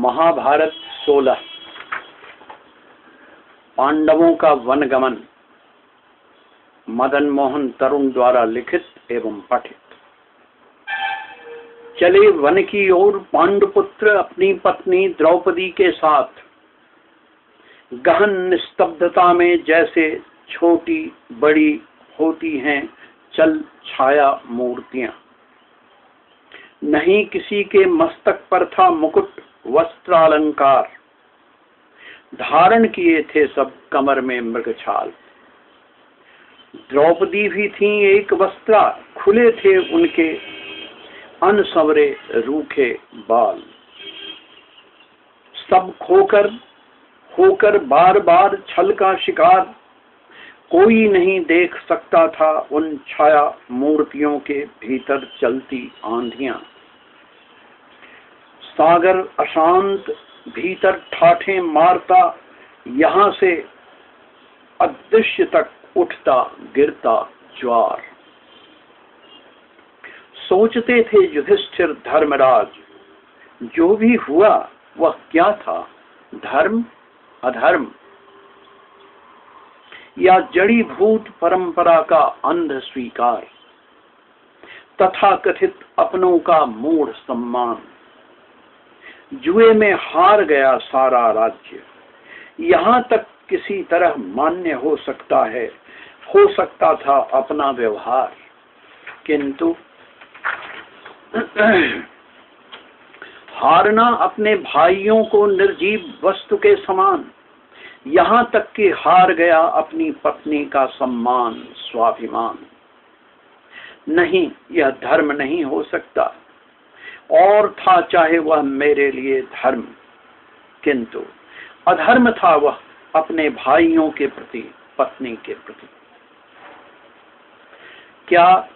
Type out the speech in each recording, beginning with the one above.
महाभारत 16 पांडवों का वनगमन मदन मोहन तरुण द्वारा लिखित एवं पठित। चले वन की ओर पांडुपुत्र अपनी पत्नी द्रौपदी के साथ। गहन निस्तब्धता में जैसे छोटी बड़ी होती हैं चल छाया मूर्तियां। नहीं किसी के मस्तक पर था मुकुट वस्त्रालंकार, धारण किए थे सब कमर में मृगछाल। द्रौपदी भी थी एक वस्त्रा, खुले थे उनके अनसंवरे रूखे बाल। सब खोकर होकर बार बार छल का शिकार, कोई नहीं देख सकता था उन छाया मूर्तियों के भीतर चलती आंधियां। सागर अशांत भीतर ठाठे मारता, यहां से अदृश्य तक उठता गिरता ज्वार। सोचते थे युधिष्ठिर धर्मराज, जो भी हुआ वह क्या था, धर्म अधर्म या जड़ी भूत परंपरा का अंध स्वीकार, तथा कथित अपनों का मूढ़ सम्मान। जुए में हार गया सारा राज्य, यहाँ तक किसी तरह मान्य हो सकता था अपना व्यवहार, किंतु हारना अपने भाइयों को निर्जीव वस्तु के समान। यहाँ तक कि हार गया अपनी पत्नी का सम्मान स्वाभिमान। नहीं, यह धर्म नहीं हो सकता, और था चाहे वह मेरे लिए धर्म, किंतु अधर्म था वह अपने भाइयों के प्रति, पत्नी के प्रति। क्या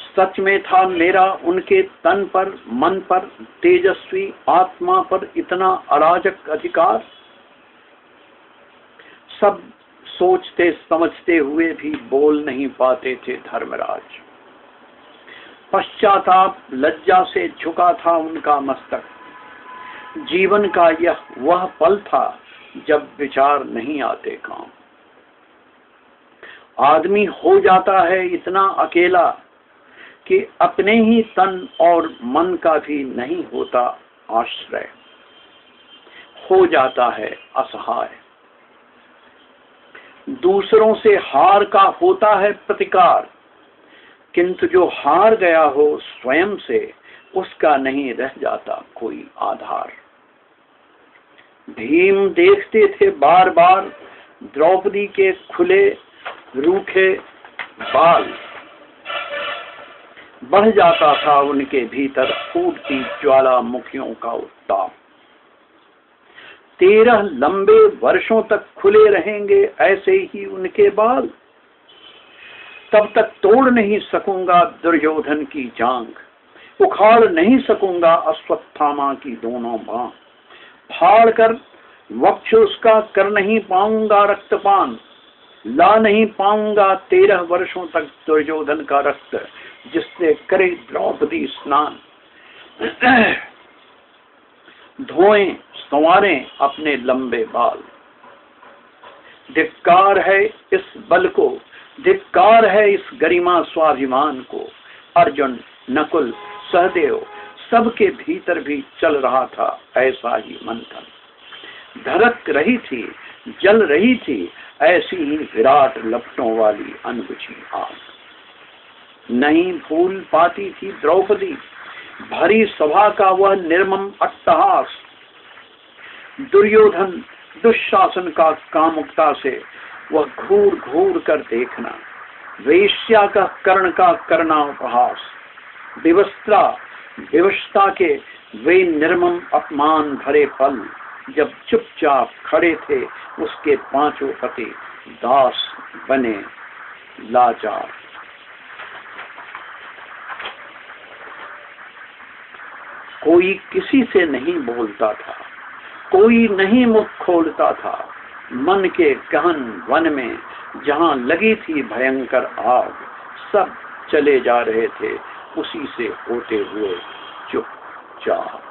सच में था मेरा उनके तन पर, मन पर, तेजस्वी आत्मा पर इतना अराजक अधिकार? सब सोचते समझते हुए भी बोल नहीं पाते थे धर्मराज। पश्चाताप लज्जा से झुका था उनका मस्तक। जीवन का यह वह पल था जब विचार नहीं आते काम। आदमी हो जाता है इतना अकेला कि अपने ही तन और मन का भी नहीं होता आश्रय, हो जाता है असहाय। दूसरों से हार का होता है प्रतिकार, किंतु जो हार गया हो स्वयं से, उसका नहीं रह जाता कोई आधार। भीम देखते थे बार बार द्रौपदी के खुले रूखे बाल। बढ़ जाता था उनके भीतर फूटती ज्वालामुखियों का उत्ताप। 13 लंबे वर्षों तक खुले रहेंगे ऐसे ही उनके बाल। तब तक तोड़ नहीं सकूंगा दुर्योधन की जांघ, उखाड़ नहीं सकूंगा अश्वत्थामा की दोनों बांह। फाड़ कर वक्ष उसका कर नहीं पाऊंगा रक्तपान, ला नहीं पाऊंगा 13 वर्षों तक दुर्योधन का रक्त, जिससे करे द्रौपदी स्नान। धोएं संवारें अपने लंबे बाल। धिक्कार है इस बल को, धिक्कार है इस गरिमा स्वाभिमान को। अर्जुन, नकुल, सहदेव सबके भीतर भी चल रहा था ऐसा ही मंथन। धड़क रही थी, जल रही थी ऐसी ही विराट लपटों वाली अनबुझी आग। नहीं भूल पाती थी द्रौपदी भरी सभा का वह निर्मम अट्टहास। दुर्योधन दुशासन का कामुकता से वह घूर घूर कर देखना, वेश्या का कर्ण का करना उपहास। विवशता के वे निर्मम अपमान भरे पल, जब चुपचाप खड़े थे उसके 5 पति, दास बने लाचार। कोई किसी से नहीं बोलता था, कोई नहीं मुख खोलता था। मन के गहन वन में जहां लगी थी भयंकर आग, सब चले जा रहे थे उसी से होते हुए चुपचाप।